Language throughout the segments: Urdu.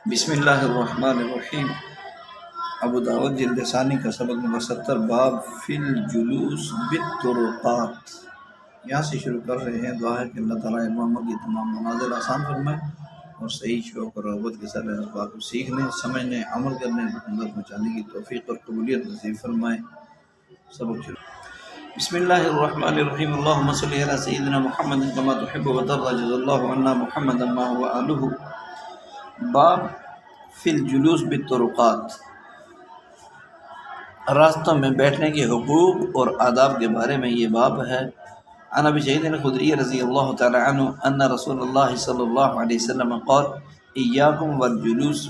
بسم اللہ الرحمن الرحیم۔ ابو داود جلد ثانی کا سبق نمبر 70، باب فی الجلوس بالطرقات۔ یہاں سے شروع کر رہے ہیں۔ دعا ہے کہ اللہ تعالیٰ محمد کی تمام منازل آسان فرمائے اور صحیح شوق اور رغبت کے ساتھ اس بات کو سیکھنے، سمجھنے، عمل کرنے اور اندر پہنچانے کی توفیق اور قبولیت نصیب فرمائے۔ سبق شروع۔ بسم اللہ الرحمن الرحیم۔ اللہم صلی علی سیدنا محمد کما تحب وترضى، جزا اللہ عنا محمدا ما هو آلہ۔ باب فی الجلوس بالطرقات، راستوں میں بیٹھنے کے حقوق اور آداب کے بارے میں یہ باب ہے۔ عن ابی سعید الخدری رضی اللہ تعالی عنہ ان رسول اللہ صلی اللہ علیہ وسلم قال ایاکم والجلوس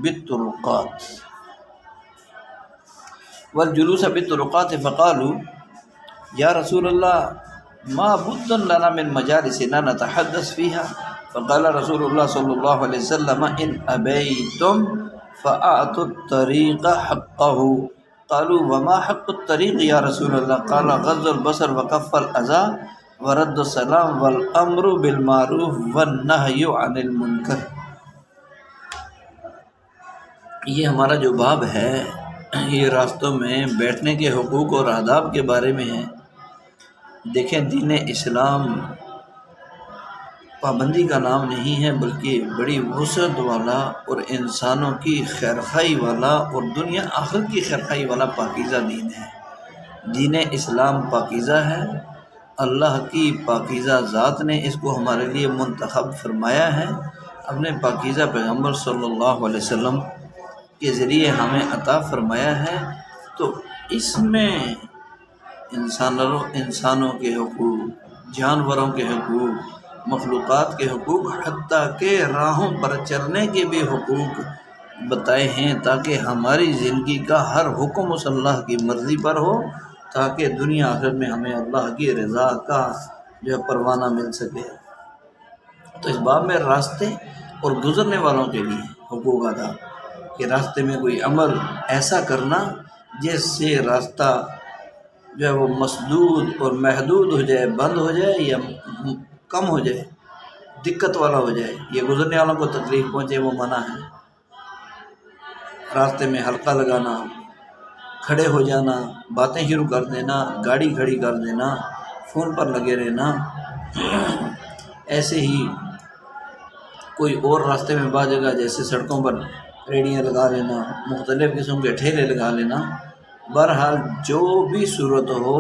بالطرقات والجلوس بالطرقات فقالوا یا رسول اللہ ما بد لنا من مجالسنا نتحدث فيها، فقال رسول اللہ صلی اللہ علیہ وسلم ان ابیتم فاعطوا الطریق حقه، قالوا وما حق الطریق یا رسول اللہ، قال غض البصر وکف الاذى ورد السلام والامر بالمعروف والنهی عن المنکر۔ یہ ہمارا جو باب ہے یہ راستوں میں بیٹھنے کے حقوق اور آداب کے بارے میں ہے۔ دیکھیں، دین اسلام پابندی کا نام نہیں ہے بلکہ بڑی وسعت والا اور انسانوں کی خیرخواہی والا اور دنیا آخرت کی خیرخواہی والا پاکیزہ دین ہے۔ دین اسلام پاکیزہ ہے، اللہ کی پاکیزہ ذات نے اس کو ہمارے لیے منتخب فرمایا ہے، اپنے پاکیزہ پیغمبر صلی اللہ علیہ وسلم کے ذریعے ہمیں عطا فرمایا ہے۔ تو اس میں انسانوں کے حقوق، جانوروں کے حقوق، مخلوقات کے حقوق، حتیٰ کہ راہوں پر چلنے کے بھی حقوق بتائے ہیں، تاکہ ہماری زندگی کا ہر حکم اس اللہ کی مرضی پر ہو، تاکہ دنیا آخرت میں ہمیں اللہ کی رضا کا جو پروانہ مل سکے۔ تو اس باب میں راستے اور گزرنے والوں کے لیے حقوق ادا، کہ راستے میں کوئی عمل ایسا کرنا جس سے راستہ جو ہے وہ مسدود اور محدود ہو جائے، بند ہو جائے یا کم ہو جائے، دقت والا ہو جائے، یہ گزرنے والوں کو تکلیف پہنچے، وہ منع ہے۔ راستے میں حلقہ لگانا، کھڑے ہو جانا، باتیں شروع کر دینا، گاڑی کھڑی کر دینا، فون پر لگے رہنا، ایسے ہی کوئی اور راستے میں بعض جگہ جیسے سڑکوں پر ریڑیاں لگا لینا، مختلف قسم کے ٹھیلے لگا لینا، بہرحال جو بھی صورت ہو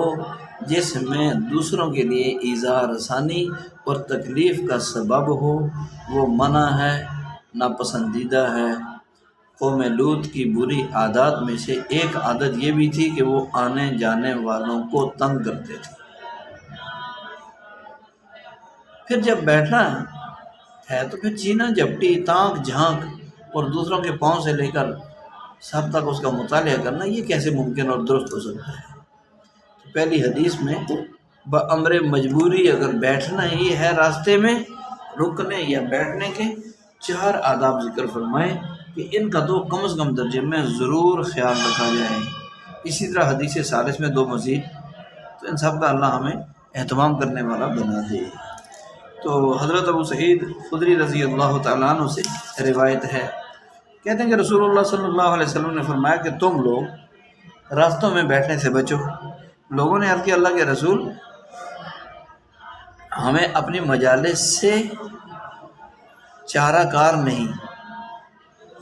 جس میں دوسروں کے لیے ایذا رسانی اور تکلیف کا سبب ہو، وہ منع ہے، ناپسندیدہ ہے۔ قوم لوط کی بری عادات میں سے ایک عادت یہ بھی تھی کہ وہ آنے جانے والوں کو تنگ کرتے تھے۔ پھر جب بیٹھنا ہے تو پھر چینا جپٹی، تانک جھانک اور دوسروں کے پاؤں سے لے کر سب تک اس کا مطالعہ کرنا، یہ کیسے ممکن اور درست ہو سکتا ہے؟ پہلی حدیث میں بامر مجبوری اگر بیٹھنا ہی ہے راستے میں، رکنے یا بیٹھنے کے 4 آداب ذکر فرمائے کہ ان کا تو کم از کم درجے میں ضرور خیال رکھا جائے۔ اسی طرح حدیث ثالث میں 2 مزید، تو ان سب کا اللہ ہمیں اہتمام کرنے والا بنا دے۔ تو حضرت ابو سعید خدری رضی اللہ تعالیٰ عنہ سے روایت ہے، کہتے ہیں کہ رسول اللہ صلی اللہ علیہ وسلم نے فرمایا کہ تم لوگ راستوں میں بیٹھنے سے بچو۔ لوگوں نے عرض کیا اللہ کے رسول، ہمیں اپنی مجالس سے چارہ کار نہیں،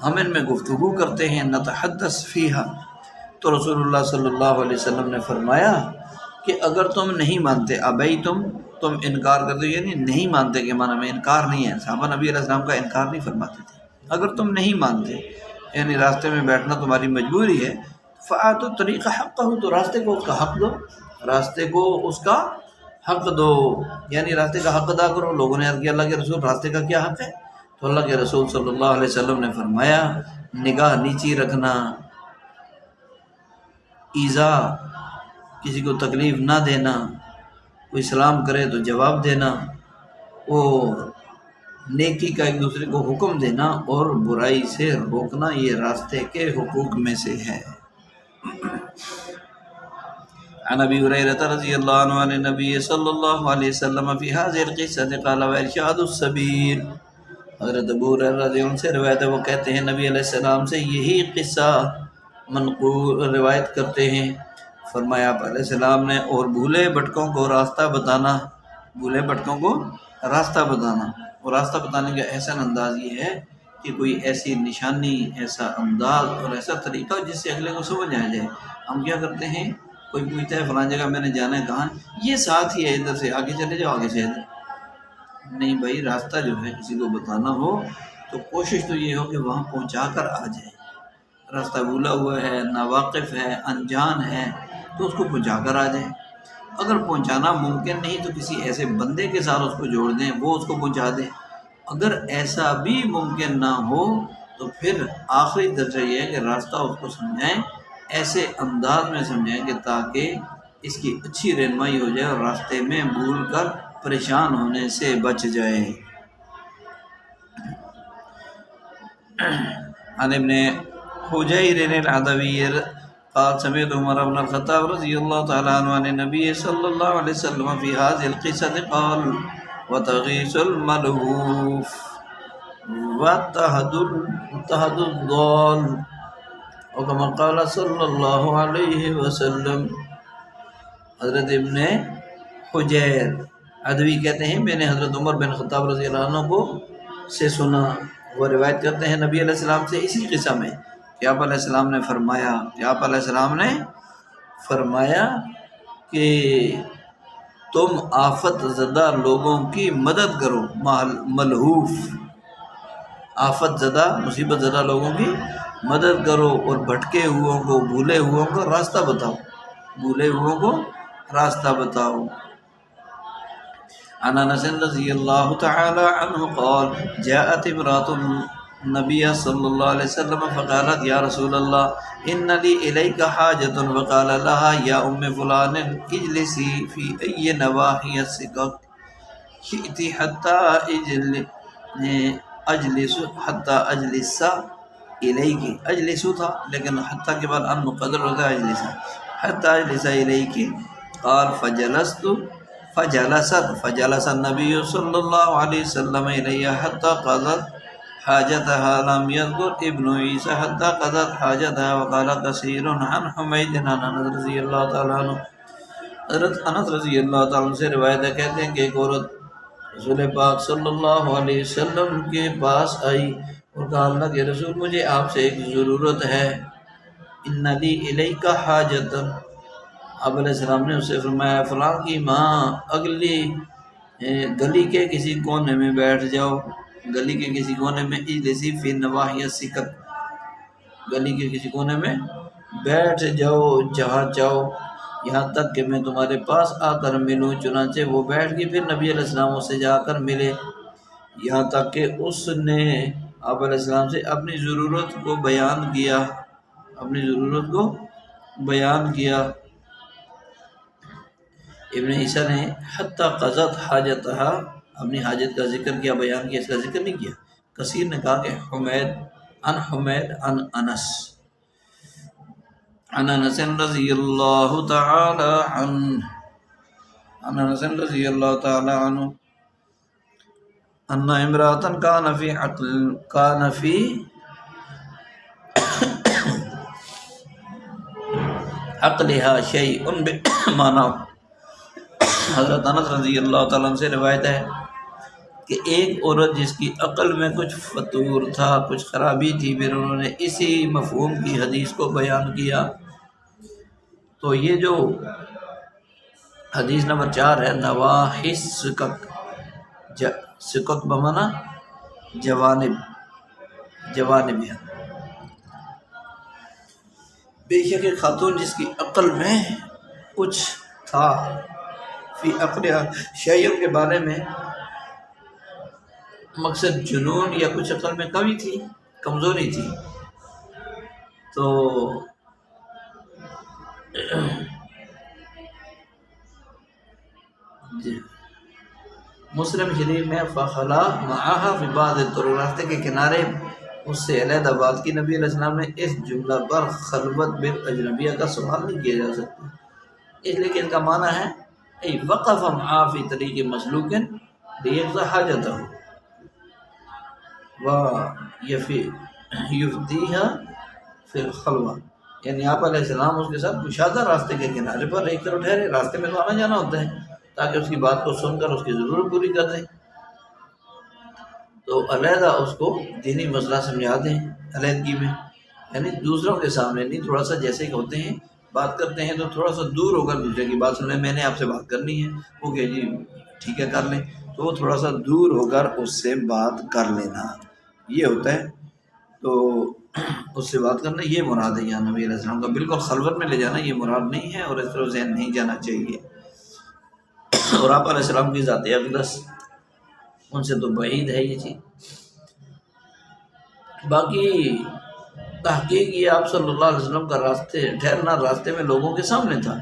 ہم ان میں گفتگو کرتے ہیں، نتحدث فیہا۔ تو رسول اللہ صلی اللہ علیہ وسلم نے فرمایا کہ اگر تم نہیں مانتے، تم انکار کرتے ہو، یعنی نہیں مانتے کے معنی میں انکار نہیں ہے، صحابہ نبی علیہ السلام کا انکار نہیں فرماتے تھے۔ اگر تم نہیں مانتے یعنی راستے میں بیٹھنا تمہاری مجبوری ہے، فآتوا الطریق حقہ، تو راستے کو اس کا حق دو، راستے کو اس کا حق دو، یعنی راستے کا حق ادا کرو۔ لوگوں نے عرض کیا اللہ کے رسول راستے کا کیا حق ہے؟ تو اللہ کے رسول صلی اللہ علیہ وسلم نے فرمایا نگاہ نیچی رکھنا، ایذا، کسی کو تکلیف نہ دینا، کوئی سلام کرے تو جواب دینا، اور نیکی کا ایک دوسرے کو حکم دینا اور برائی سے روکنا، یہ راستے کے حقوق میں سے ہے۔ عن ابی ہریرہ رضی اللہ عنہ عن النبی صلی اللہ علیہ وسلم فی هذه القصة قال وارشاد السبیل، حضرت ابو ہریرہ رضی اللہ عنہ سے روایت ہے، وہ کہتے ہیں نبی علیہ السلام سے یہی قصہ منقول روایت کرتے ہیں، فرمایا آپ علیہ السلام نے، اور بھولے بھٹکوں کو راستہ بتانا، بھولے بھٹکوں کو راستہ بتانا، اور راستہ بتانے کا احسن انداز یہ ہے کہ کوئی ایسی نشانی، ایسا انداز اور ایسا طریقہ جس سے اگلے کو سمجھ آ جائے۔ ہم کیا کرتے ہیں، کوئی پوچھتا ہے فلاں جگہ میں نے جانا ہے، کہاں؟ یہ ساتھ ہی ہے، ادھر سے آگے چلے جاؤ، آگے سے ادھر۔ نہیں بھائی، راستہ جو ہے کسی کو بتانا ہو تو کوشش تو یہ ہو کہ وہاں پہنچا کر آ جائے۔ راستہ بھولا ہوا ہے، ناواقف ہے، انجان ہے، تو اس کو پہنچا کر آ جائیں۔ اگر پہنچانا ممکن نہیں تو کسی ایسے بندے کے ساتھ اس کو جوڑ دیں، وہ اس کو پہنچا دیں۔ اگر ایسا بھی ممکن نہ ہو تو پھر آخری درجہ یہ ہے کہ راستہ اس کو سمجھائیں، ایسے انداز میں سمجھائیں کہ تاکہ اس کی اچھی رہنمائی ہو جائے اور راستے میں بھول کر پریشان ہونے سے بچ جائے۔ عن ابن حجیر العدوی قال سمعت عمر بن الخطاب رضی اللہ تعالی عنہ عن النبی صلی اللہ علیہ وسلم فی هذه القصة قال وتغیث الملهوف وتهد الضال، اور کما قال صلی اللہ علیہ وسلم۔ حضرت ابن حجیر عدوی کہتے ہیں میں نے حضرت عمر بن خطاب رضی اللہ عنہ کو سے سنا، وہ روایت کرتے ہیں نبی علیہ السلام سے اسی قصہ میں کہ آپ علیہ السلام نے فرمایا، کہ تم آفت زدہ لوگوں کی مدد کرو، ملہوف آفت زدہ مصیبت زدہ لوگوں کی مدد کرو، اور بھٹکے ہوئوں کو، بھولے ہوئوں کو راستہ بتاؤ، بھولے ہوئوں کو راستہ بتاؤ۔ عن انس رضی اللہ تعالی عنہ قال جاءت امرأة النبي صلی اللہ علیہ وسلم فقالت یا رسول اللہ ان لی الیک حاجۃ، فقال لها یا ام فلان اجلسی فی ای نواحی السکک شئت حتی اجلس الیک، اجلس تھا لیکن حتی کے بعد ان مقدر ہوتا ہے اجلس، حتی اجلس الیک، قال فجلس النبی صلی اللہ علیہ وسلم الیہ حتی قضت حاجتها، لم يذكر ابن عیسیٰ حتی قضت حاجتها، وقال کثیر عن حمید عن انس رضی اللہ تعالیٰ عنہ۔ حضرت انس رضی اللہ تعالیٰ عنہ سے روایت ہے، کہتے ہیں کہ ایک عورت رسول پاک صلی اللہ علیہ وسلم کے پاس آئی اور کہا اللہ کے رسول مجھے آپ سے ایک ضرورت ہے، ان لی الیک حاجۃ، آپ علیہ السلام نے اسے فرمایا فلاں کی ماں اگلی گلی کے کسی کونے میں بیٹھ جاؤ، گلی کے کسی کونے میں، اجلسی فی نواحی السکک، گلی کے کسی کونے میں بیٹھ جاؤ جہاں چاہو، یہاں تک کہ میں تمہارے پاس آ کر ملوں۔ چنانچہ وہ بیٹھ گئی، پھر نبی علیہ السلام اس سے جا کر ملے، یہاں تک کہ اس نے آپ علیہ السلام سے اپنی ضرورت کو بیان کیا، اپنی ضرورت کو بیان کیا۔ ابن عیسیٰ نے حتی قضت حاجتها اپنی حاجت کا ذکر کیا، بیان کیا، اس کا ذکر نہیں کیا۔ کثیر نے کہا کہ حمید عن انس عن انس رضی اللہ تعالی عنہ، عن انس رضی اللہ تعالی عنہ ان امرأة كان في عقلها شيء بمعنى، حضرت انس رضی اللہ تعالیٰ عنہ سے روایت ہے کہ ایک عورت جس کی عقل میں کچھ فطور تھا، کچھ خرابی تھی، پھر انہوں نے اسی مفہوم کی حدیث کو بیان کیا۔ تو یہ جو حدیث نمبر 4 ہے، نواحی السکک، سکک بمعنی جوانب، جوانب ہے۔ بے شک ایک خاتون جس کی عقل میں کچھ تھا، فی عقلہا شیء کے بارے میں، مقصد جنون یا کچھ عقل میں کمی تھی، کمزوری تھی، تو مسلم شریف میں فخلا معاہا فی بعض الطرق، راستے کے کنارے اس سے علیحدہ بات کی۔ نبی علیہ السلام نے اس جملہ پر خلوت بالاجنبیہ کا سوال نہیں کیا جا سکتا، اس لیے کہ ان کا معنی ہے ای وقف معاہ فی طریق مسلوک لیقضی حاجتہ، و یفی یفدیہا فی الخلوہ، یعنی آپ علیہ السلام اس کے ساتھ کشادہ راستے کے کنارے پر ایک طرف ٹھہرے، راستے میں تو آنا جانا ہوتا ہے، تاکہ اس کی بات کو سن کر اس کی ضرورت پوری کر دیں، تو علیحدہ اس کو دینی مسئلہ سمجھا دیں علیحدگی میں، یعنی دوسروں کے سامنے نہیں، تھوڑا سا جیسے کہ ہوتے ہیں بات کرتے ہیں تو تھوڑا سا دور ہو کر دوسرے کی بات سن لیں، میں نے آپ سے بات کرنی ہے، وہ کہ جی ٹھیک ہے کر لیں، تو وہ تھوڑا سا دور ہو کر اس سے بات کر لینا، یہ ہوتا ہے، تو اس سے بات کرنا یہ مراد ہے یہاں نبی علیہ السلام کا، بالکل خلوت میں لے جانا یہ مراد نہیں ہے، اور اس طرف ذہن نہیں جانا چاہیے، اور آپ علیہ السلام کی ذات اقدس ان سے تو بعید ہے یہ چیز۔ باقی تحقیق یہ آپ صلی اللہ علیہ وسلم کا ٹھہرنا راستے میں لوگوں کے سامنے تھا،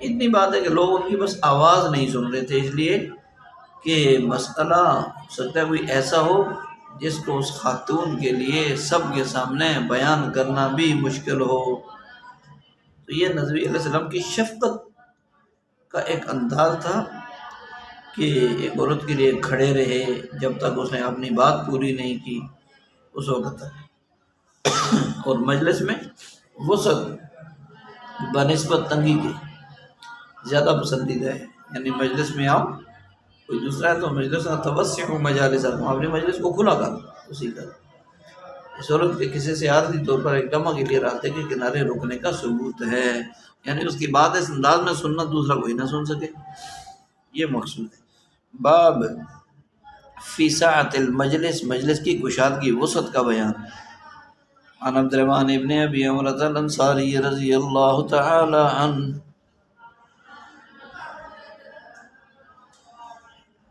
اتنی بات ہے کہ لوگ ان کی بس آواز نہیں سن رہے تھے، اس لیے کہ مسئلہ ہو سکتا ہے کوئی ایسا ہو جس کو اس خاتون کے لیے سب کے سامنے بیان کرنا بھی مشکل ہو، تو یہ نبی علیہ السلام کی شفقت کا ایک انداز تھا کہ ایک عورت کے لیے کھڑے رہے جب تک اس نے اپنی بات پوری نہیں کی اس وقت تک، اور مجلس میں وسعت بنسبت تنگی کے زیادہ پسندیدہ ہے، یعنی مجلس میں آؤ، کوئی دوسرا ہے تو مجلس کا توسع مجالس، اپنی مجلس کو کھلا کر اسی کا، اس عورت کے کسی سے عارضی طور پر ایک لمحہ کے لیے راستے کے کنارے رکنے کا ثبوت ہے، یعنی اس کی بات اس انداز میں سننا دوسرا کوئی نہ سن سکے، یہ مقصود ہے۔ باب فی ساعت المجلس، مجلس کی کشادگی وسعت کا بیان۔ عن عبد الرحمن ابن ابی عمرۃ الانصاری رضی اللہ تعالی عنہ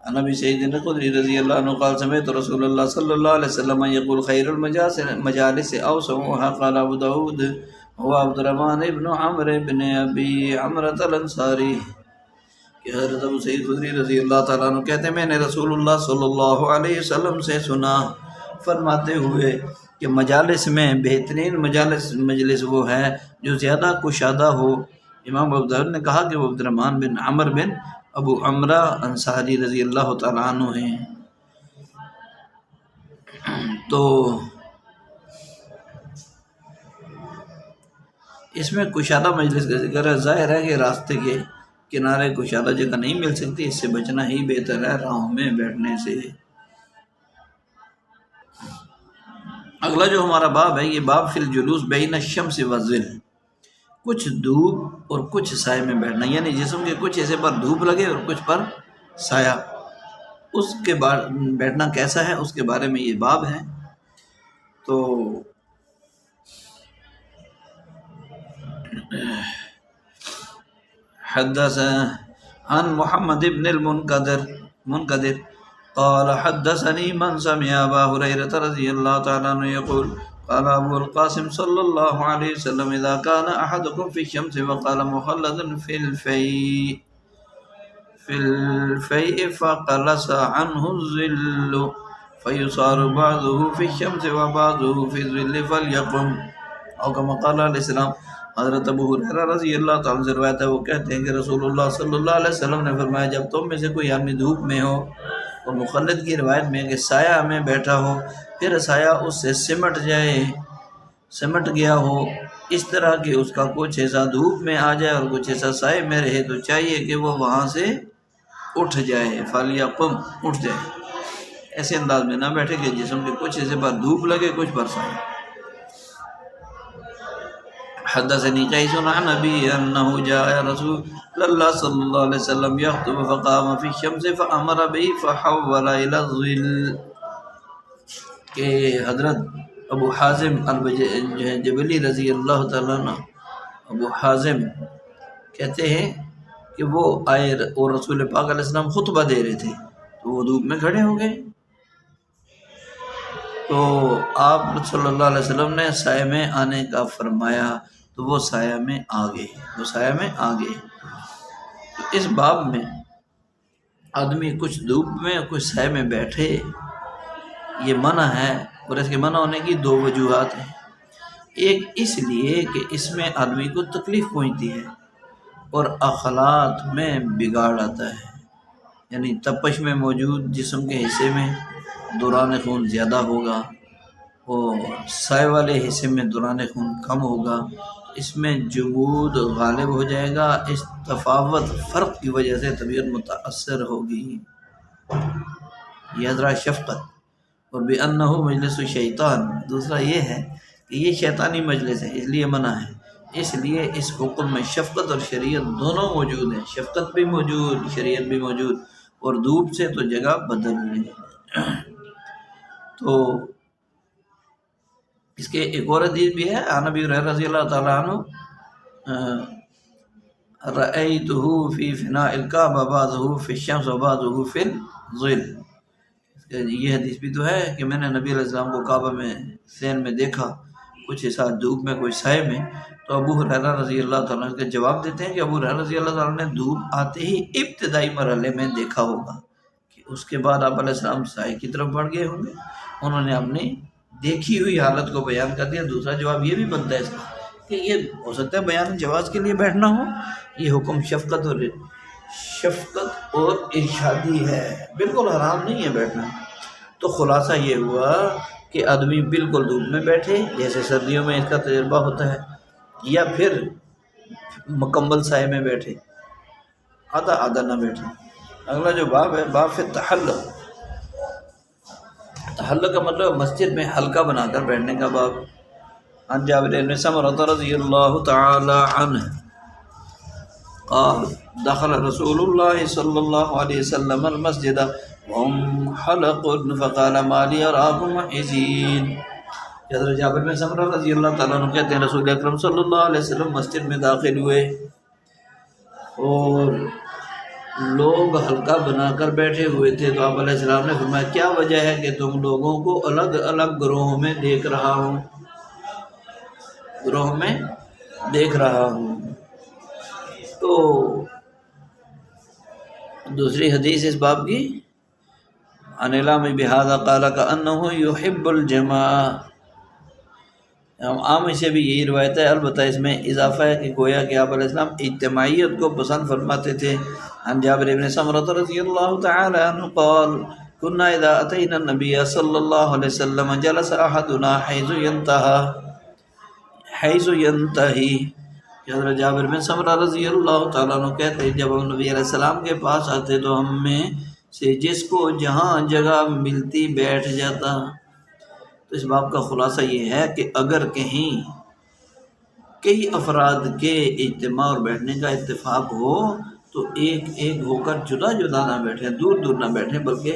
عن ابی سعید الخدری رضی اللہ عنہ قال سمعت رسول اللہ صلی اللہ علیہ وسلم یقول خیر المجالس اوسعها، قال ابو داود هو عبد الرحمن ابن عمرو ابن ابی عمرۃ الانصاری، کہ حضرت ابو سعید خدری رضی اللہ تعالیٰ عنہ کہتے ہیں میں نے رسول اللہ صلی اللہ علیہ وسلم سے سنا فرماتے ہوئے کہ مجالس میں بہترین مجلس وہ ہے جو زیادہ کشادہ ہو۔ امام ابو داؤد نے کہا کہ وہ عبد الرحمن بن عمر بن ابو عمرہ انصاری رضی اللہ تعالیٰ عنہ ہیں، تو اس میں کشادہ مجلس کا ذکر ہے، ظاہر ہے کہ راستے کے کنارے کشادہ جگہ نہیں مل سکتی، اس سے بچنا ہی بہتر ہے راہوں میں بیٹھنے سے۔ اگلا جو ہمارا باب ہے یہ باب فی الجلوس بین الشمس والظل، کچھ دھوپ اور کچھ سائے میں بیٹھنا، یعنی جسم کے کچھ حصے پر دھوپ لگے اور کچھ پر سایہ، اس کے بیٹھنا کیسا ہے اس کے بارے میں یہ باب ہے۔ تو حدث عن محمد بن المنقدر قال حدثني من سمع ابا هريرة رضي الله تعالى عنه يقول قال ابو القاسم صلى الله عليه وسلم اذا كان احدكم في الشمس وقال مخلد في الفيء فقلص عنه الظل فيصار بعضه في الشمس وبعضه في الظل فليقم، او كما قال علیہ السلام۔ حضرت ابو ہریرہ رضی اللہ تعالیٰ سے روایت ہے، وہ کہتے ہیں کہ رسول اللہ صلی اللہ علیہ وسلم نے فرمایا جب تم میں سے کوئی آدمی دھوپ میں ہو، اور مخلد کی روایت میں کہ سایہ میں بیٹھا ہو، پھر سایہ اس سے سمٹ گیا ہو، اس طرح کہ اس کا کچھ حصہ دھوپ میں آ جائے اور کچھ حصہ سائے میں رہے، تو چاہیے کہ وہ وہاں سے اٹھ جائے، فَلْيَقُمْ، اٹھ جائے، ایسے انداز میں نہ بیٹھے کہ جسم کے کچھ حصے پر دھوپ لگے کچھ پر سایہ۔ حدثني قيس عن أبي أنه جاء رسول الله صلى الله عليه وسلم يخطب فقام في الشمس فأمر به فحول إلى الظل، کہ حضرت ابو حازم جبلی رضی اللہ تعالیٰ عنہ، ابو حازم کہتے ہیں کہ وہ آئے اور رسول پاک علیہ السلام خطبہ دے رہے تھے، تو وہ دھوپ میں کھڑے ہو گئے، تو آپ صلی اللہ علیہ وسلم نے سائے میں آنے کا فرمایا، تو وہ سایہ میں آ گئے، تو اس باب میں آدمی کچھ دھوپ میں کچھ سائے میں بیٹھے یہ منع ہے، اور اس کے منع ہونے کی دو وجوہات ہیں۔ ایک اس لیے کہ اس میں آدمی کو تکلیف پہنچتی ہے اور اخلاق میں بگاڑ آتا ہے، یعنی تپش میں موجود جسم کے حصے میں دوران خون زیادہ ہوگا، اور سائے والے حصے میں دوران خون کم ہوگا، اس میں جمود غالب ہو جائے گا، اس تفاوت فرق کی وجہ سے طبیعت متاثر ہوگی۔ یہ حضرات شفقت، اور بِأَنَّهُ مجلس شیطان، دوسرا یہ ہے کہ یہ شیطانی مجلس ہے، اس لیے منع ہے، اس لیے اس حکم میں شفقت اور شریعت دونوں موجود ہیں، شفقت بھی موجود، شریعت بھی موجود، اور دھوپ سے تو جگہ بدل لیں۔ تو اس کے ایک اور حدیث بھی ہے، عن ابی ہریرہ رضی اللہ تعالیٰ عنہ رأیتہ فی فناء الکعبہ بعضہ فی الشمس و بعضہ فی الظل۔ یہ حدیث بھی تو ہے کہ میں نے نبی علیہ السلام کو کعبہ میں سین میں دیکھا، کچھ حصہ دھوپ میں کچھ سائے میں۔ تو ابو ہریرہ رضی اللہ تعالیٰ عنہ کے جواب دیتے ہیں کہ ابو ہریرہ رضی اللہ تعالیٰ نے دھوپ آتے ہی ابتدائی مرحلے میں دیکھا ہوگا، کہ اس کے بعد آپ علیہ السلام سائے کی طرف بڑھ گئے ہوں گے، انہوں نے اپنی دیکھی ہوئی حالت کو بیان کر دیا۔ دوسرا جواب یہ بھی بنتا ہے اس کا کہ یہ ہو سکتا ہے بیان جواز کے لیے بیٹھنا ہو، یہ حکم شفقت اور ارشادی ہے، بالکل حرام نہیں ہے بیٹھنا۔ تو خلاصہ یہ ہوا کہ آدمی بالکل دھوپ میں بیٹھے جیسے سردیوں میں اس کا تجربہ ہوتا ہے، یا پھر مکمل سائے میں بیٹھے، آدھا آدھا نہ بیٹھے۔ اگلا جو باب ہے، باب فی التحلق۔ تحلق کا مطلب مسجد میں حلقہ بنا کر بیٹھنے کا باب۔ عن جابر بن سمرۃ رضی اللہ تعالی عنہ قال دخل رسول اللہ صلی اللہ علیہ وسلم المسجد وهم حلق فقال ما لي اراكم محزين۔ حضرت جابر بن سمرہ رضی اللہ تعالیٰ عنہ کہتے ہیں رسول اکرم صلی اللہ علیہ وسلم مسجد میں داخل ہوئے اور لوگ حلقہ بنا کر بیٹھے ہوئے تھے، تو آپ علیہ السلام نے فرمایا کیا وجہ ہے کہ تم لوگوں کو الگ الگ گروہوں میں دیکھ رہا ہوں، گروہ میں دیکھ رہا ہوں۔ تو دوسری حدیث اس باب کی، عن علام بہذا قال کأنہ یحب الجماع، عام سے بھی یہی روایت ہے، البتہ اس میں اضافہ ہے کہ گویا کہ آپ علیہ السلام اجتماعیت کو پسند فرماتے تھے۔ عن جابر بن سمرۃ رضی اللہ تعالی عنہ قال كنا اذا اتینا النبی صلی اللہ علیہ وسلم جلس احدنا حیث ینتہی۔ حضرت جابر بن سمرہ رضی اللہ تعالیٰ عنہ کہتے ہیں جب ہم نبی علیہ السلام کے پاس آتے تو ہم میں سے جس کو جہاں جگہ ملتی بیٹھ جاتا۔ تو اس باب کا خلاصہ یہ ہے کہ اگر کہیں کئی افراد کے اجتماع اور بیٹھنے کا اتفاق ہو تو ایک ایک ہو کر جدا جدا نہ بیٹھیں، دور دور نہ بیٹھیں، بلکہ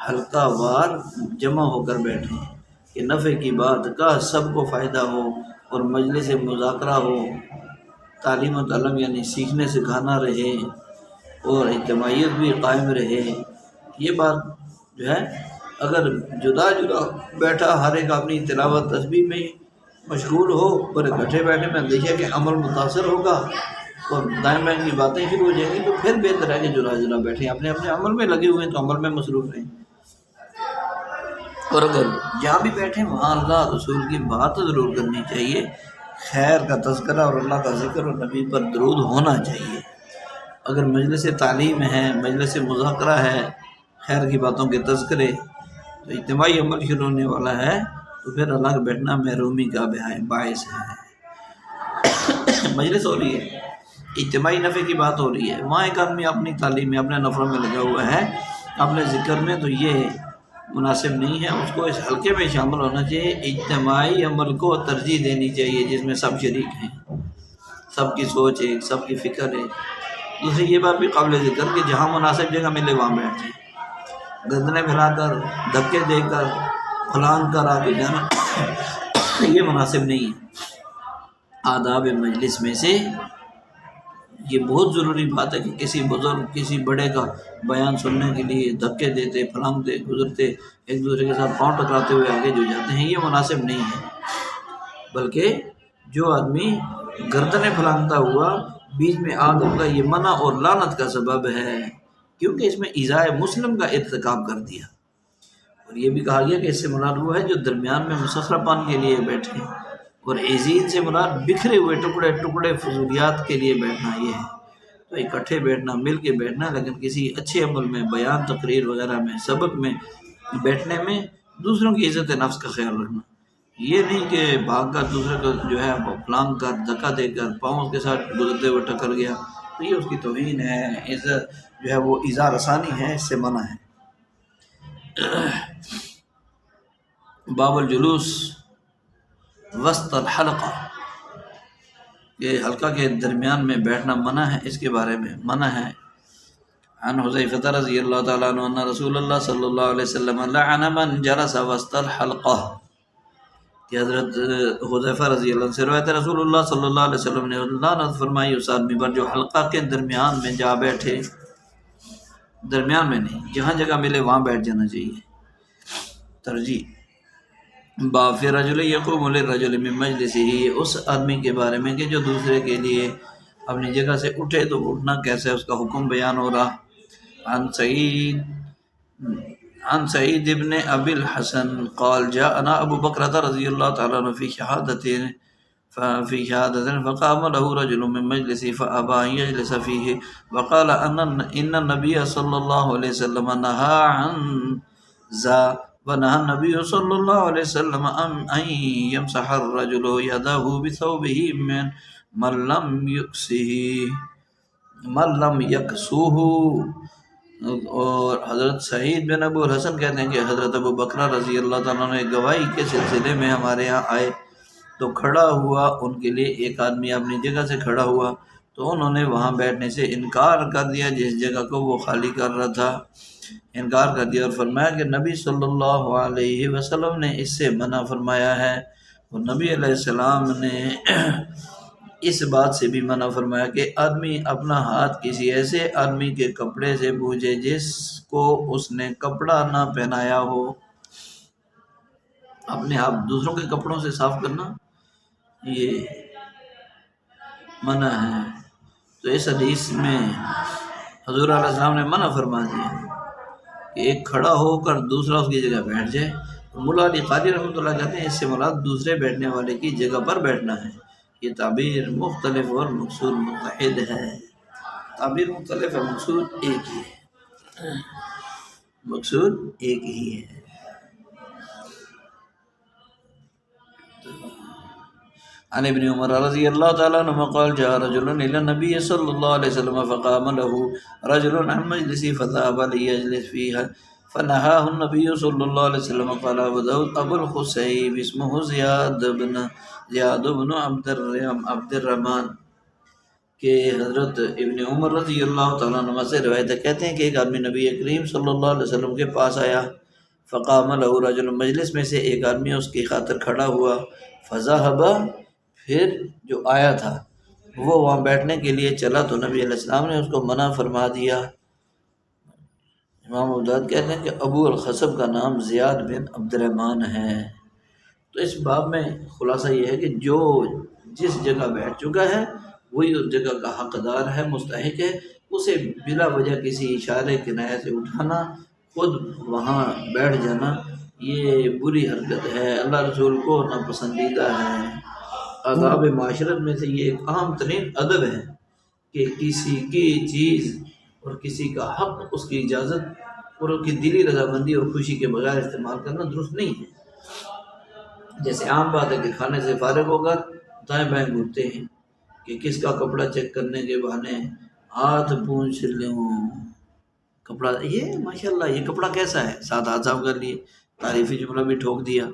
حلقہ وار جمع ہو کر بیٹھیں کہ نفع کی بات کا سب کو فائدہ ہو اور مجلس مذاکرہ ہو، تعلیم و تعلم یعنی سیکھنے سکھانا رہے اور اجتماعیت بھی قائم رہے۔ یہ بات جو ہے اگر جدا جدا بیٹھا ہر ایک اپنی تلاوت تسبیح میں مشغول ہو اور اکٹھے بیٹھنے میں اندیشہ کہ عمل متاثر ہوگا اور دائیں بائیں کی باتیں شروع ہو جائیں گی، تو پھر بہتر ہے کہ جدا جدا بیٹھیں، اپنے اپنے عمل میں لگے ہوئے ہیں تو عمل میں مصروف رہیں، اور اگر جہاں بھی بیٹھیں وہاں اللہ رسول کی بات ضرور کرنی چاہیے، خیر کا تذکرہ اور اللہ کا ذکر اور نبی پر درود ہونا چاہیے۔ اگر مجلس تعلیم ہے، مجلس مذاکرہ ہے، خیر کی باتوں کے تذکرے، تو اجتماعی عمل شروع ہونے والا ہے تو پھر الگ بیٹھنا محرومی کا باعث ہے۔ مجلس ہو رہی ہے، اجتماعی نفع کی بات ہو رہی ہے، وہاں ایک آدمی اپنی تعلیم میں اپنے نفروں میں لگا ہوا ہے، اپنے ذکر میں، تو یہ مناسب نہیں ہے، اس کو اس حلقے میں شامل ہونا چاہیے۔ اجتماعی عمل کو ترجیح دینی چاہیے جس میں سب شریک ہیں، سب کی سوچ ہے، سب کی فکر ہے۔ دوسری یہ بات بھی قابل ذکر کہ جہاں مناسب جگہ ملے وہاں بیٹھ جائیں، گردنیں پھیلا کر دھکے دے کر پھلانگ کر آگے جانا یہ مناسب نہیں ہے۔ آداب مجلس میں سے یہ بہت ضروری بات ہے کہ کسی بزرگ کسی بڑے کا بیان سننے کے لیے دھکے دیتے پھلانگتے گزرتے ایک دوسرے کے ساتھ پاؤں ٹکراتے ہوئے آگے جو جاتے ہیں، یہ مناسب نہیں ہے، بلکہ جو آدمی گردنیں پھلانگتا ہوا بیچ میں آدم کا، یہ منع اور لعنت کا سبب ہے، کیونکہ اس میں ایذاء مسلم کا ارتکاب کر دیا۔ اور یہ بھی کہا گیا کہ اس سے مراد وہ ہے جو درمیان میں مسخرہ پان کے لیے بیٹھے، اور عزین سے مراد بکھرے ہوئے ٹکڑے ٹکڑے فضولیات کے لیے بیٹھنا یہ ہے۔ تو اکٹھے بیٹھنا، مل کے بیٹھنا، لیکن کسی اچھے عمل میں، بیان تقریر وغیرہ میں، سبق میں بیٹھنے میں دوسروں کی عزت نفس کا خیال رکھنا، یہ نہیں کہ بھاگ کر دوسرے کو جو ہے وہ پلانگ کر دھکا دے کر پاؤں کے ساتھ گزرتے ہوئے ٹکر گیا، تو یہ اس کی توہین ہے، عزت جو ہے وہ اظہار ثانی ہے، اس سے منع ہے۔ باب الجلوس وسط الحلقہ، کہ حلقہ کے درمیان میں بیٹھنا منع ہے، اس کے بارے میں منع ہے۔ عن حذیفہ رضی اللہ تعالیٰ عنہ ان رسول اللہ صلی اللہ علیہ وسلم لعن من جلس وسط الحلقہ، کہ حضرت حذیفہ رضی اللہ عنہ سے روایت ہے، رسول اللہ صلی اللہ علیہ وسلم نے لعنت فرمائی اس آدمی پر جو حلقہ کے درمیان میں جا بیٹھے، درمیان میں نہیں، جہاں جگہ ملے وہاں بیٹھ جانا چاہیے۔ ترجیح باب فی رجل یقوم للرجل من مجلسہ، اس آدمی کے بارے میں کہ جو دوسرے کے لیے اپنی جگہ سے اٹھے تو اٹھنا کیسے، اس کا حکم بیان ہو رہا۔ عن سعید ابن ابی الحسن قال جاءنا ابو بکرۃ رضی اللہ تعالیٰ عنہ فی شہادة فقام له رجل من مجلسه فأبى أن يجلس فيه وقال إن النبي صلى الله عليه وسلم نهى عن ذا ونهى النبي صلى الله عليه وسلم أن يمسح الرجل يده بثوبه من لم يكسه۔ اور حضرت سعید بن ابو الحسن کہتے ہیں کہ حضرت ابو بکرہ رضی اللہ تعالیٰ نے گواہی کے سلسلے میں ہمارے یہاں آئے تو کھڑا ہوا ان کے لیے ایک آدمی اپنی جگہ سے کھڑا ہوا، تو انہوں نے وہاں بیٹھنے سے انکار کر دیا، جس جگہ کو وہ خالی کر رہا تھا انکار کر دیا، اور فرمایا کہ نبی صلی اللہ علیہ وسلم نے اس سے منع فرمایا ہے، اور نبی علیہ السلام نے اس بات سے بھی منع فرمایا کہ آدمی اپنا ہاتھ کسی ایسے آدمی کے کپڑے سے پوچھے جس کو اس نے کپڑا نہ پہنایا ہو۔ اپنے ہاتھ دوسروں کے کپڑوں سے صاف کرنا یہ منع ہے۔ تو اس حدیث میں حضور علیہ السلام نے منع فرما دیا کہ ایک کھڑا ہو کر دوسرا اس کی جگہ بیٹھ جائے۔ مولا علی قاری رحمۃ اللہ کہتے ہیں اس سے مراد دوسرے بیٹھنے والے کی جگہ پر بیٹھنا ہے۔ یہ تعبیر مختلف اور مقصود متحد ہے، تعبیر مختلف اور مقصود ایک ہی ہے، مقصود ایک ہی ہے۔ عن ابن عمر رضی اللہ تعالیٰ عنہ قال جاء رجل الى النبي صلی اللہ علیہ وسلم فقام له رجل عن مجلسه فذهب ليجلس فيها فنهاه النبي صلی اللہ علیہ وسلم قال ابو الخصیب اسمه زیاد بن عبد الرحمن، کہ حضرت ابن عمر رضی اللہ تعالیٰ عنہ سے روایت کہتے ہیں کہ ایک آدمی نبی کریم صلی اللہ علیہ وسلم کے پاس آیا، فقام له رجل، مجلس میں سے ایک آدمی اس کی خاطر کھڑا ہوا، فذهب، پھر جو آیا تھا وہ وہاں بیٹھنے کے لیے چلا تو نبی علیہ السلام نے اس کو منع فرما دیا۔ امام ابوداؤد کہتے ہیں کہ ابو الخصب کا نام زیاد بن عبد الرحمن ہے۔ تو اس باب میں خلاصہ یہ ہے کہ جو جس جگہ بیٹھ چکا ہے وہی اس جگہ کا حقدار ہے، مستحق ہے، اسے بلا وجہ کسی اشارے کنایہ سے اٹھانا، خود وہاں بیٹھ جانا، یہ بری حرکت ہے، اللہ رسول کو ناپسندیدہ ہے۔ آداب معاشرت میں سے یہ ایک اہم ترین ادب ہے کہ کسی کی چیز اور کسی کا حق، اس کی اجازت اور اس کی دلی رضامندی اور خوشی کے بغیر استعمال کرنا درست نہیں ہے۔ جیسے عام بات ہے کہ کھانے سے فارغ ہو کر دائیں بائیں گھومتے ہیں کہ کس کا کپڑا چیک کرنے کے بہانے ہاتھ پوچھ لوں، کپڑا یہ ماشاءاللہ یہ کپڑا کیسا ہے، ساتھ ہاتھ صاف کر لیے، تعریفی جملہ بھی ٹھوک دیا،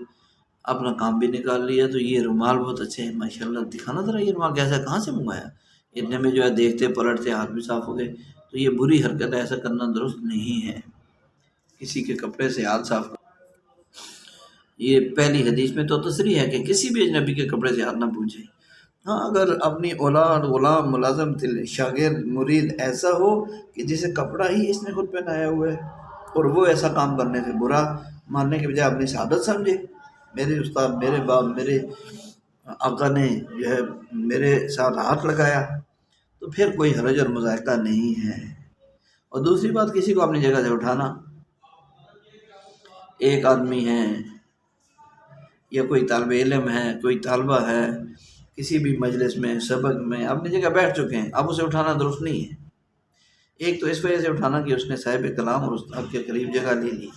اپنا کام بھی نکال لیا، تو یہ رومال بہت اچھے ہیں ماشاءاللہ، دکھانا ذرا یہ رومال کیسا ہے، کہاں سے منگوایا، اتنے میں جو ہے دیکھتے پلٹتے ہاتھ بھی صاف ہو گئے، تو یہ بری حرکت ہے، ایسا کرنا درست نہیں ہے، کسی کے کپڑے سے ہاتھ صاف کر۔ یہ پہلی حدیث میں تو تصریح ہے کہ کسی بھی اجنبی کے کپڑے سے ہاتھ نہ پوچھیں۔ ہاں اگر اپنی اولاد، غلام، ملازم، شاگرد، مرید ایسا ہو کہ جسے کپڑا ہی اس نے خود پہنایا ہوا ہے اور وہ ایسا کام کرنے سے برا ماننے کے بجائے اپنی سعادت سمجھے، میرے استاد، میرے باپ، میرے آقا نے جو ہے میرے ساتھ ہاتھ لگایا، تو پھر کوئی حرج اور مذائقہ نہیں ہے۔ اور دوسری بات، کسی کو اپنی جگہ سے اٹھانا، ایک آدمی ہے یا کوئی طالب علم ہے، کوئی طالبہ ہے، کسی بھی مجلس میں، سبق میں اپنی جگہ بیٹھ چکے ہیں، اب اسے اٹھانا درست نہیں ہے۔ ایک تو اس وجہ سے اٹھانا کہ اس نے صاحب کلام اور استاد کے قریب جگہ لے لی،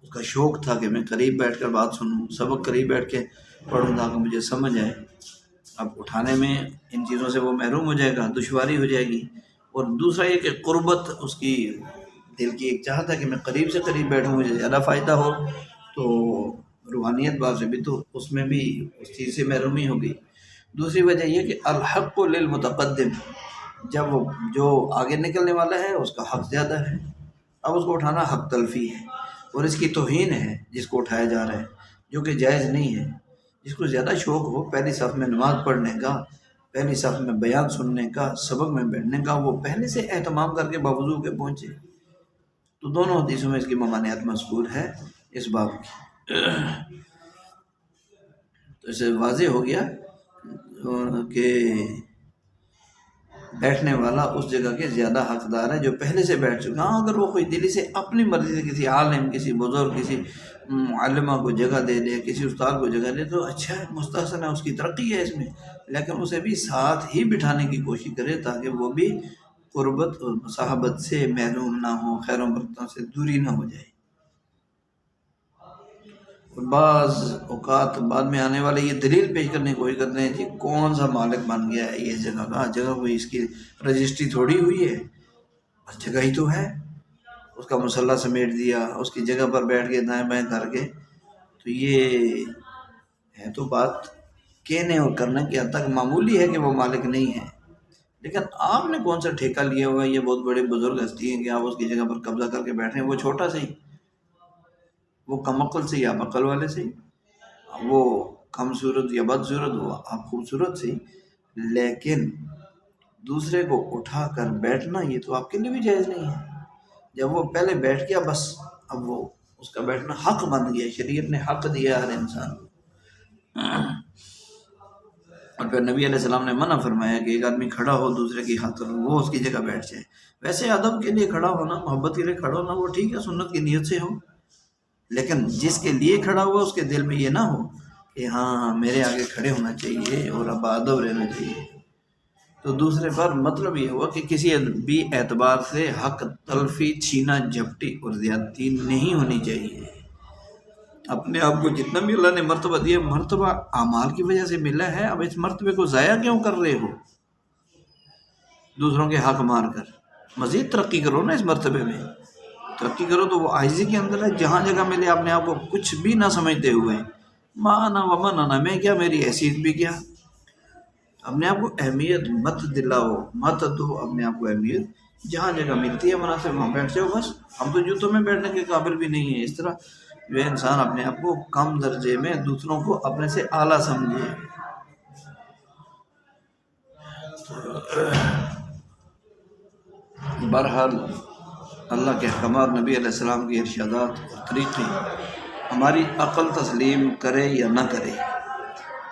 اس کا شوق تھا کہ میں قریب بیٹھ کر بات سنوں، سبق قریب بیٹھ کے پڑھوں تاکہ مجھے سمجھ آئے۔ اب اٹھانے میں ان چیزوں سے وہ محروم ہو جائے گا، دشواری ہو جائے گی۔ اور دوسرا یہ کہ قربت، اس کی دل کی ایک چاہت ہے کہ میں قریب سے قریب بیٹھوں، مجھے زیادہ فائدہ ہو، تو روحانیت بات سے بھی تو اس میں بھی اس چیز سے محرومی ہوگی۔ دوسری وجہ یہ کہ الحق للمتقدم، جب وہ جو آگے نکلنے والا ہے اس کا حق زیادہ ہے، اب اس کو اٹھانا حق تلفی ہے، اور اس کی توہین ہے جس کو اٹھایا جا رہا ہے، جو کہ جائز نہیں ہے۔ جس کو زیادہ شوق ہو پہلی صف میں نماز پڑھنے کا، پہلی صف میں بیان سننے کا، سبق میں بیٹھنے کا، وہ پہلے سے اہتمام کر کے باوضو کے پہنچے۔ تو دونوں حدیثوں میں اس کی ممانعت مذکور ہے اس باب کی۔ تو اس سے واضح ہو گیا کہ بیٹھنے والا اس جگہ کے زیادہ حقدار ہے جو پہلے سے بیٹھ چکا۔ ہاں اگر وہ کوئی دلی سے اپنی مرضی سے کسی عالم، کسی بزرگ، کسی معلمہ کو جگہ دے دے، کسی استاد کو جگہ دے تو اچھا ہے، مستحسن ہے، اس کی ترقی ہے اس میں، لیکن اسے بھی ساتھ ہی بٹھانے کی کوشش کرے تاکہ وہ بھی قربت اور صحابت سے محروم نہ ہو، خیر و برکتوں سے دوری نہ ہو جائے۔ اور بعض اوقات بعد میں آنے والے یہ دلیل پیش کرنے کی کوشش کرتے ہیں جی کون سا مالک بن گیا ہے یہ جگہ کا، جگہ کوئی اس کی رجسٹری تھوڑی ہوئی ہے، بس جگہ ہی تو ہے، اس کا مسلح سمیٹ دیا، اس کی جگہ پر بیٹھ کے دائیں بائیں کر کے۔ تو یہ ہے تو بات کہنے اور کرنے کی حد تک معمولی ہے کہ وہ مالک نہیں ہے، لیکن آپ نے کون سا ٹھیکہ لیا ہوا ہے؟ یہ بہت بڑے بزرگ ہستی ہیں کہ آپ اس کی جگہ پر قبضہ کر کے بیٹھے ہیں، وہ چھوٹا سے ہی، وہ کم عقل سے یا عقل والے سے، وہ کم صورت یا بد صورت، وہ آپ خوبصورت سے، لیکن دوسرے کو اٹھا کر بیٹھنا یہ تو آپ کے لیے بھی جائز نہیں ہے۔ جب وہ پہلے بیٹھ گیا بس اب وہ اس کا بیٹھنا حق بن گیا، شریعت نے حق دیا ہر انسان کو۔ اور پھر نبی علیہ السلام نے منع فرمایا کہ ایک آدمی کھڑا ہو دوسرے کی خاطر وہ اس کی جگہ بیٹھ جائے۔ ویسے ادب کے لیے کھڑا ہونا، محبت کے لیے کھڑا ہونا وہ ٹھیک ہے، سنت کی نیت سے ہو، لیکن جس کے لیے کھڑا ہوا اس کے دل میں یہ نہ ہو کہ ہاں میرے آگے کھڑے ہونا چاہیے اور اب ادب رہنا چاہیے۔ تو دوسرے پر مطلب یہ ہوا کہ کسی بھی اعتبار سے حق تلفی، چھینا جھپٹی اور زیادتی نہیں ہونی چاہیے۔ اپنے آپ کو جتنا بھی اللہ نے مرتبہ دیا، مرتبہ اعمال کی وجہ سے ملا ہے، اب اس مرتبے کو ضائع کیوں کر رہے ہو دوسروں کے حق مار کر؟ مزید ترقی کرو نا، اس مرتبے میں ترقی کرو تو وہ عاجزی کے اندر ہے، جہاں جگہ ملے اپنے آپ کو کچھ بھی نہ سمجھتے ہوئے، مانا ومن انا، میں کیا، میری حیثیت بھی کیا۔ اپنے آپ کو اہمیت مت دلاؤ، مت دو اپنے آپ کو اہمیت، جہاں جگہ ملتی ہے مناسب وہاں بیٹھ جاؤ بس۔ ہم تو جوتوں میں بیٹھنے کے قابل بھی نہیں ہیں۔ اس طرح جو انسان اپنے آپ کو کم درجے میں، دوسروں کو اپنے سے اعلیٰ سمجھے۔ بہرحال اللہ کے احکامات، نبی علیہ السلام کی ارشادات اور طریقے ہماری عقل تسلیم کرے یا نہ کرے،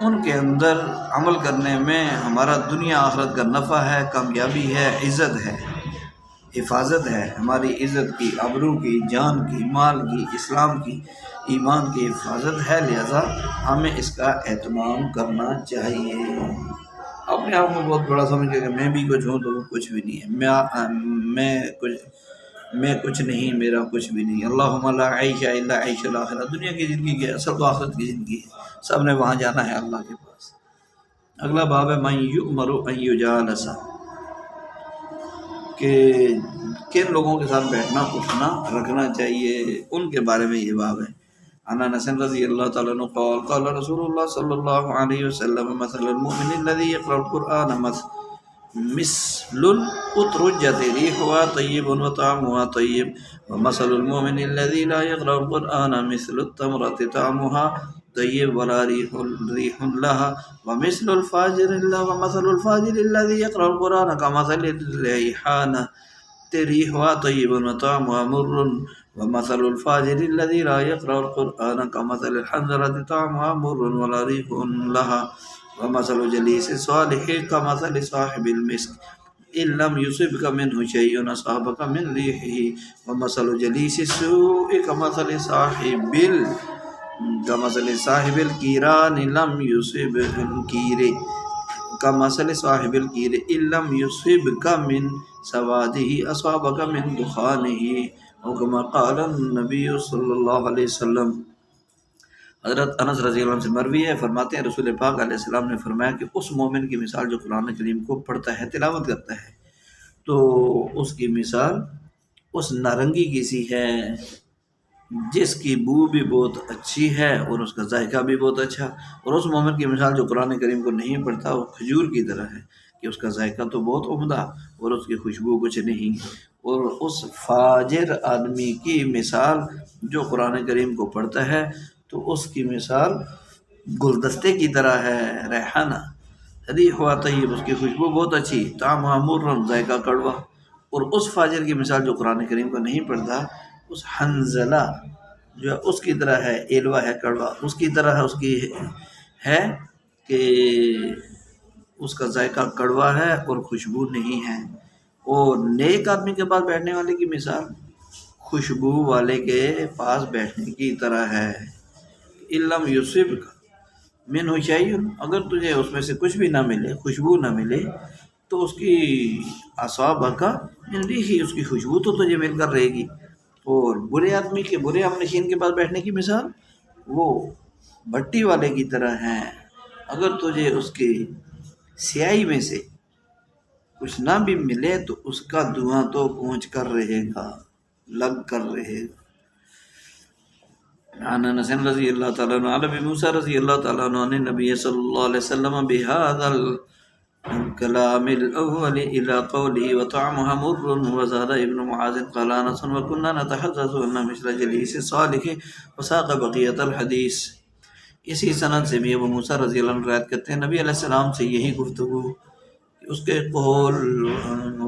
ان کے اندر عمل کرنے میں ہمارا دنیا آخرت کا نفع ہے، کامیابی ہے، عزت ہے، حفاظت ہے، ہماری عزت کی، آبرو کی، جان کی، مال کی، اسلام کی، ایمان کی حفاظت ہے، لہذا ہمیں اس کا اہتمام کرنا چاہیے۔ اپنے آپ کو بہت بڑا سمجھ کے کہ میں بھی کچھ ہوں تو وہ کچھ بھی نہیں ہے، میں کچھ نہیں، میرا کچھ بھی نہیں۔ اللہم لا عیش الا عیش الاخرہ، دنیا کی زندگی کی اصل تو آخرت کی زندگی ہے، سب نے وہاں جانا ہے اللہ کے پاس۔ اگلا باب ہے من یؤمر ان یجالس، کہ کن لوگوں کے ساتھ بیٹھنا، اٹھنا، رکھنا چاہیے، ان کے بارے میں یہ باب ہے۔ عن انس رضی اللہ تعالیٰ عنہ قال قال رسول اللہ صلی اللہ علیہ وسلم مثل المؤمن الذي يقرأ القرآن مثل الأترجة ريحها طيب وطعمها طيب ومثل المؤمن الذي لا يقرأ القرآن مثل التمرة طعمها طيب ولا ريح لها ومثل الفاجر الذي يقرأ القرآن كمثل الريحانة ريحها طيب وطعمها مر ومثل الفاجر الذي لا يقرأ القرآن كمثل الحنظلة طعمها مر ولا ريح لها ومثل جليس الصالح كمثل صاحب المسك إن لم يصبك منه شيء أصابك من ريحه ومثل جليس السوء كمثل صاحب الكيران لم يصب الكير كمثل صاحب الكير إن لم يصبك من سواده أصابك من دخانه او کما قال النبی صلی اللہ علیہ وسلم، حضرت انس رضی اللہ عنہ سے مروی ہے، فرماتے ہیں رسول پاک علیہ السلام نے فرمایا کہ اس مومن کی مثال جو قرآن کریم کو پڑھتا ہے، تلاوت کرتا ہے، تو اس کی مثال اس نارنگی کی سی ہے جس کی بو بھی بہت اچھی ہے اور اس کا ذائقہ بھی بہت اچھا، اور اس مومن کی مثال جو قرآن کریم کو نہیں پڑھتا وہ کھجور کی طرح ہے کہ اس کا ذائقہ تو بہت عمدہ اور اس کی خوشبو کچھ نہیں، اور اس فاجر آدمی کی مثال جو قرآن کریم کو پڑھتا ہے تو اس کی مثال گلدستے کی طرح ہے، ریحانہ ریح ہوا طیب، اس کی خوشبو بہت اچھی، طعم مر، ذائقہ کڑوا، اور اس فاجر کی مثال جو قرآن کریم کو نہیں پڑھتا، اس حنزلہ جو ہے اس کی طرح ہے، ایلوا ہے کڑوا، اس کی طرح ہے، اس کی ہے کہ اس کا ذائقہ کڑوا ہے اور خوشبو نہیں ہے۔ اور نیک آدمی کے پاس بیٹھنے والے کی مثال خوشبو والے کے پاس بیٹھنے کی طرح ہے، علم یوسف من ہو شیء، اگر تجھے اس میں سے کچھ بھی نہ ملے، خوشبو نہ ملے، تو اس کی اصحاب کا من ریحی، اس کی خوشبو تو تجھے مل کر رہے گی۔ اور برے آدمی کے، برے ہم نشین کے پاس بیٹھنے کی مثال وہ بھٹی والے کی طرح ہے، اگر تجھے اس کی سیاہی میں سے کچھ نہ بھی ملے تو اس کا دھواں تو پہنچ کر رہے گا، لگ کر رہے گا۔ عن انس رضی اللہ تعالیٰ عنہ عن ابی موسیٰ رضی اللہ تعالیٰ عنہ عن النبی صلی اللہ علیہ وسلم بهذا الكلام الاول الى قوله وطعمها مر وزاد ابن معاذ قال انس وكنا نتحدث ان مثل جلیس صالح وساق بقیۃ الحدیث۔ اسی سند سے بھی ابو موسیٰ رضی اللہ عنہ روایت کرتے ہیں نبی علیہ السلام سے یہی گفتگو، اس کے قول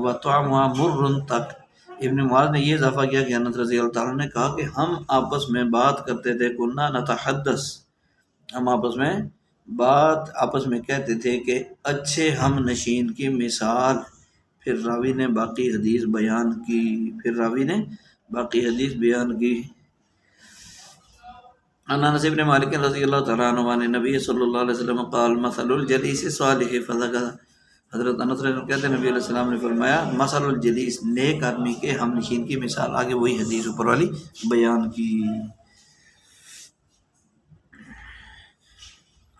وطعمها مر تک ابن معاذ نے یہ اضافہ کیا کہ انس رضی اللہ تعالیٰ نے کہا کہ ہم آپس میں بات کرتے تھے، کنا نتحدث، ہم آپس میں کہتے تھے کہ اچھے ہم نشین کی مثال، پھر راوی نے باقی حدیث بیان کی۔ عن انس بن مالک رضی اللہ تعالیٰ عنہ عن نبی صلی اللہ علیہ وسلم قال مثل الجلیس صالح فذکر، حضرت انس رضی اللہ عنہ کہتے ہیں نبی علیہ السلام نے فرمایا مثل الجلیس، نیک آدمی کے ہم نشین کی مثال، آگے وہی حدیث اوپر والی بیان کی۔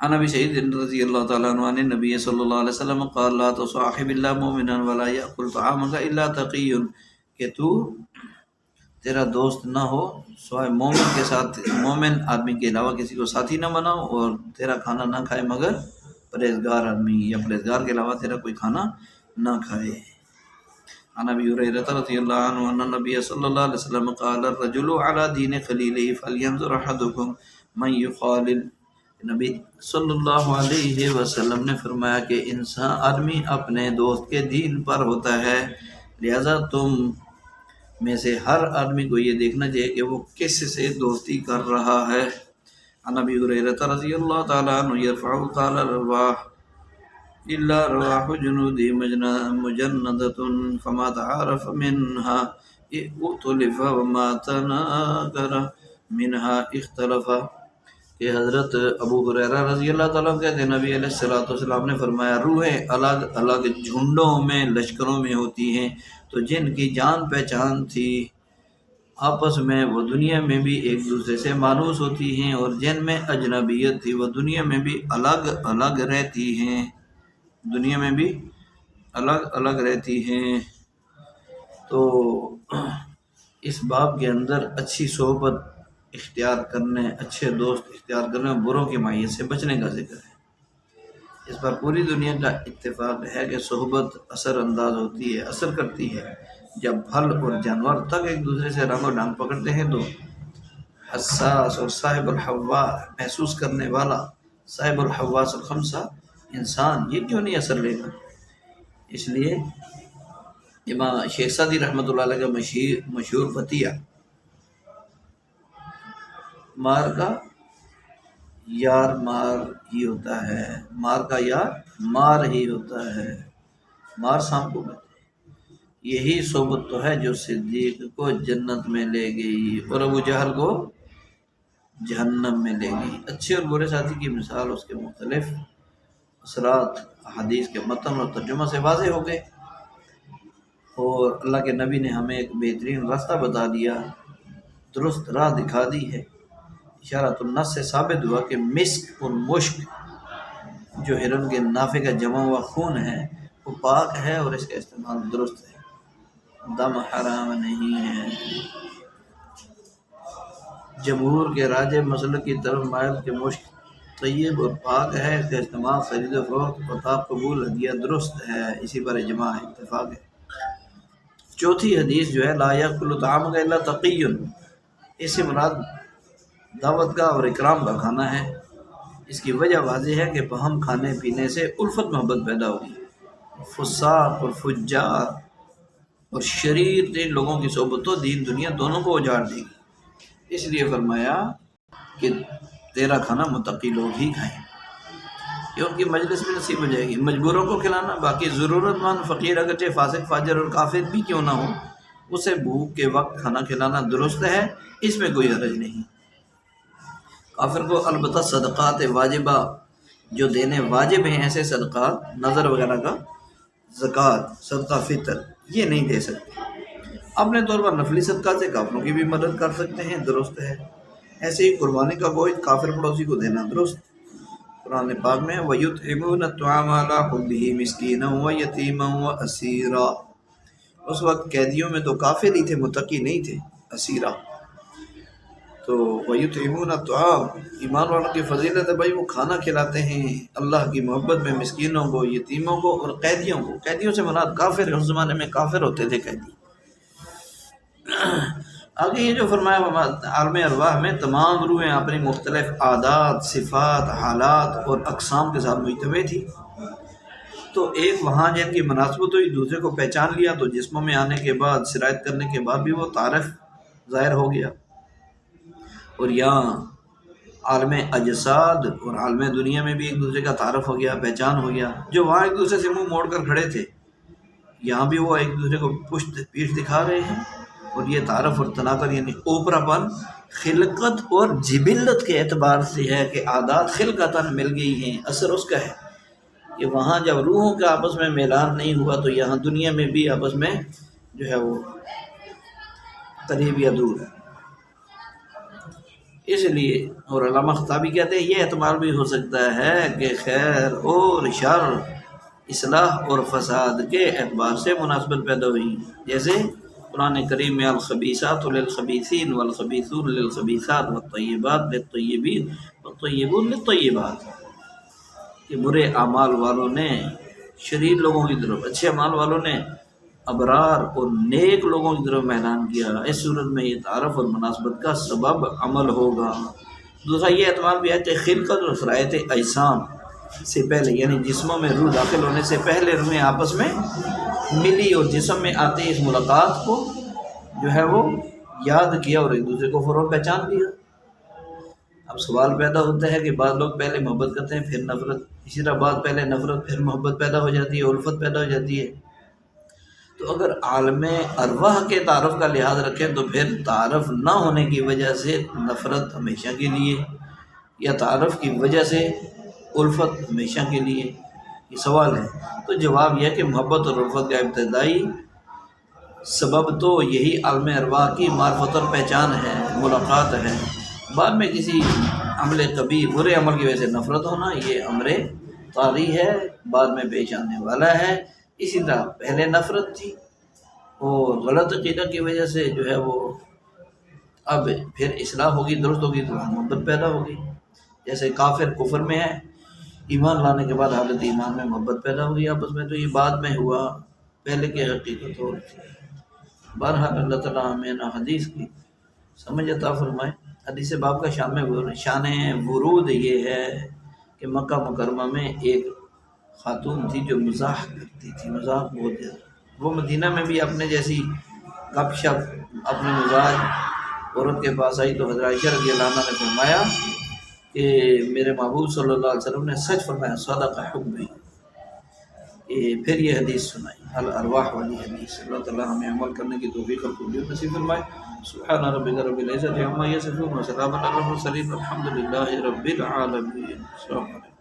عن ابی سعید رضی اللہ تعالیٰ عنہ عن النبی صلی اللہ علیہ وسلم قال لا تصاحب الا مؤمنا ولا یأکل طعامک الا تقی، کہ تو تیرا دوست نہ ہو سوائے مومن کے ساتھ، مومن آدمی کے علاوہ کسی کو ساتھی نہ بناؤ، اور تیرا کھانا نہ کھائے مگر پرہیزگار آدمی، یا پرہیزگار کے علاوہ تیرا کوئی کھانا نہ کھائے۔ عن ابی ہریرہ رضی اللہ عنہ ان النبی صلی اللہ علیہ وسلم قال الرجل علی دین خلیلہ فلینظر احدکم من یخالل، نبی صلی اللہ علیہ وسلم نے فرمایا کہ انسان آدمی اپنے دوست کے دین پر ہوتا ہے، لہذا تم میں سے ہر آدمی کو یہ دیکھنا چاہیے کہ وہ کس سے دوستی کر رہا ہے۔ عن ابی ہریرہ رضی اللہ تعالیٰ عنہ یرفع قال الارواح الا رواح جنود مجندۃ فما تعارف منها ائتلف وما تناکر منها اختلف، کہ حضرت ابو ہریرہ رضی اللہ تعالیٰ کہتے ہیں نبی علیہ الصلوۃ والسلام نے فرمایا روحیں الگ الگ جھنڈوں میں، لشکروں میں ہوتی ہیں، تو جن کی جان پہچان تھی آپس میں وہ دنیا میں بھی ایک دوسرے سے مانوس ہوتی ہیں، اور جن میں اجنبیت تھی وہ دنیا میں بھی الگ الگ رہتی ہیں، دنیا میں بھی الگ الگ رہتی ہیں۔ تو اس باب کے اندر اچھی صحبت اختیار کرنے، اچھے دوست اختیار کرنے اور بروں کی مائیت سے بچنے کا ذکر ہے۔ اس پر پوری دنیا کا اتفاق ہے کہ صحبت اثر انداز ہوتی ہے، اثر کرتی ہے۔ جب پھل اور جانور تک ایک دوسرے سے رنگ و ڈھنگ پکڑتے ہیں تو حساس اور صاحب الحوا، محسوس کرنے والا، صاحب الحواس الخمسہ انسان یہ کیوں نہیں اثر لے گا؟ اس لیے امام شیخ سعدی رحمۃ اللہ علیہ کا مشہور فتیہ مار کا یار مار ہی ہوتا ہے، مار کا یار مار ہی ہوتا ہے، مار سانپ کو کہتے ہیں۔ یہی صحبت تو ہے جو صدیق کو جنت میں لے گئی اور ابو جہل کو جہنم میں لے گئی۔ اچھے اور برے ساتھی کی مثال اس کے مختلف اثرات حدیث کے متن اور ترجمہ سے واضح ہو گئے۔ اور اللہ کے نبی نے ہمیں ایک بہترین راستہ بتا دیا، درست راہ دکھا دی ہے۔ اشارۃ النص سے ثابت ہوا کہ مسک اور مشک جو ہرن کے نافے کا جمع ہوا خون ہے وہ پاک ہے اور اس کا استعمال درست ہے، دم حرام نہیں ہے۔ جمہور کے راجح مسلک کی طرف مائل کہ مشک طیب اور پاک ہے، اس کا استعمال خرید و فروخت، عطا قبول، ہدیہ درست ہے، اسی پر اجماع ہے، اتفاق ہے۔ چوتھی حدیث جو ہے لا یاکل طعامک الا تقی، اس سے مراد دعوت کا اور اکرام کا کھانا ہے۔ اس کی وجہ واضح ہے کہ باہم کھانے پینے سے الفت محبت پیدا ہوگی، فساق اور فجار اور شریر لوگوں کی صحبت و دین دنیا دونوں کو اجاڑ دے گی۔ اس لیے فرمایا کہ تیرا کھانا متقی لوگ ہی کھائیں، کہ ان کی مجلس میں نصیب ہو جائے گی۔ مجبوروں کو کھلانا، باقی ضرورت مند فقیر اگرچہ فاسق فاجر اور کافر بھی کیوں نہ ہو، اسے بھوک کے وقت کھانا کھلانا درست ہے، اس میں کوئی حرج نہیں۔ کافر کو البتہ صدقات واجبہ جو دینے واجب ہیں، ایسے صدقات نظر وغیرہ کا، زکوٰۃ، صدقہ فطر، یہ نہیں دے سکتے۔ اپنے طور پر نفلی صدقات سے کافروں کی بھی مدد کر سکتے ہیں، درست ہے۔ ایسے ہی قربانی کا گوشت کافر پڑوسی کو دینا درست۔ قرآن پاک میں وَيُطْعِمُونَ الطَّعَامَ عَلَىٰ حُبِّهِ مِسْكِينًا وَيَتِيمًا وَأَسِيرًا، اس وقت قیدیوں میں تو کافر ہی تھے، متقی نہیں تھے، اسیرا۔ تو وَيُطْعِمُونَ الطَّعَامَ، ایمان والوں کی فضیلت ہے بھائی وہ کھانا کھلاتے ہیں اللہ کی محبت میں مسکینوں کو، یتیموں کو اور قیدیوں کو۔ قیدیوں سے مراد کافر، اس زمانے میں کافر ہوتے تھے قیدی۔ آگے یہ جو فرمایا عالم ارواح میں تمام روحیں اپنی مختلف عادات، صفات، حالات اور اقسام کے ساتھ مجتمع تھی، تو ایک وہاں جن کی مناسبت ہوئی، دوسرے کو پہچان لیا، تو جسموں میں آنے کے بعد، سرایت کرنے کے بعد بھی وہ تعارف ظاہر ہو گیا۔ اور یہاں عالم اجساد اور عالم دنیا میں بھی ایک دوسرے کا تعارف ہو گیا، پہچان ہو گیا۔ جو وہاں ایک دوسرے سے منہ موڑ کر کھڑے تھے، یہاں بھی وہ ایک دوسرے کو پیٹھ دکھا رہے ہیں۔ اور یہ تعارف اور تناقض یعنی اوپرا پن خلقت اور جبلت کے اعتبار سے ہے کہ عادات خلقتاً مل گئی ہیں، اثر اس کا ہے کہ وہاں جب روحوں کا آپس میں میلان نہیں ہوا تو یہاں دنیا میں بھی آپس میں جو ہے وہ قریب یا دور ہے۔ اس لیے اور علامہ خطابی کہتے ہیں یہ احتمال بھی ہو سکتا ہے کہ خیر اور شر، اصلاح اور فساد کے اعتبار سے مناسبت پیدا ہوئی، جیسے قرآن کریم میں الخبیثات للخبیثین والخبیثون للخبیثات والطیبات للطیبین والطیبون للطیبات، کہ برے اعمال والوں نے شریر لوگوں کی طرف، اچھے اعمال والوں نے ابرار اور نیک لوگوں کی طرف اعلان کیا۔ اس صورت میں یہ تعارف اور مناسبت کا سبب عمل ہوگا۔ دوسرا یہ اعتماد بھی ہے کہ خلقت اور صلاحیت اجسام سے پہلے، یعنی جسموں میں روح داخل ہونے سے پہلے روحیں آپس میں ملی اور جسم میں آتے اس ملاقات کو جو ہے وہ یاد کیا اور ایک دوسرے کو فوراً پہچان لیا۔ اب سوال پیدا ہوتا ہے کہ بعض لوگ پہلے محبت کرتے ہیں پھر نفرت، اسی طرح بعض پہلے نفرت پھر محبت پیدا ہو جاتی ہے، الفت پیدا ہو جاتی ہے۔ تو اگر عالم ارواح کے تعارف کا لحاظ رکھیں تو پھر تعارف نہ ہونے کی وجہ سے نفرت ہمیشہ کے لیے، یا تعارف کی وجہ سے الفت ہمیشہ کے لیے، یہ سوال ہے۔ تو جواب یہ ہے کہ محبت اور الفت کا ابتدائی سبب تو یہی عالم ارواح کی معرفت اور پہچان ہے، ملاقات ہے۔ بعد میں کسی عمل قبیح، برے عمل کی وجہ سے نفرت ہونا، یہ امر طاری ہے، بعد میں پیش آنے والا ہے۔ اسی طرح پہلے نفرت تھی اور غلط عقیدہ کی وجہ سے جو ہے وہ اب پھر اصلاح ہوگی، درست ہوگی تو محبت پیدا ہوگی۔ جیسے کافر کفر میں ہے، ایمان لانے کے بعد حالت ایمان میں محبت پیدا ہوگی آپس میں، تو یہ بعد میں ہوا، پہلے کی حقیقت اور تھی۔ بہرحال اللہ تعالیٰ ہمیں نہ حدیث کی سمجھ عطا فرمائے۔ حدیث باب کا شان ورود یہ ہے کہ مکہ مکرمہ میں ایک خاتون تھی جو مزاح کرتی تھی، مزاح بہت زیادہ۔ وہ مدینہ میں بھی اپنے جیسی گپ شپ، اپنے مزاج عورت کے پاس آئی تو حضرت عائشہ رضی اللہ عنہ نے فرمایا کہ میرے محبوب صلی اللہ علیہ وسلم نے سچ فرمایا، صدق حکمی۔ پھر یہ حدیث سنائی، الارواح والی حدیث۔ اللہ تعالیٰ ہمیں عمل کرنے کی توفیق اور قبولیت نصیب فرمائے۔ سبحان ربک رب العزۃ عما یصفون وسلام علی المرسلین والحمد للہ رب العالمین۔ السلام علیکم۔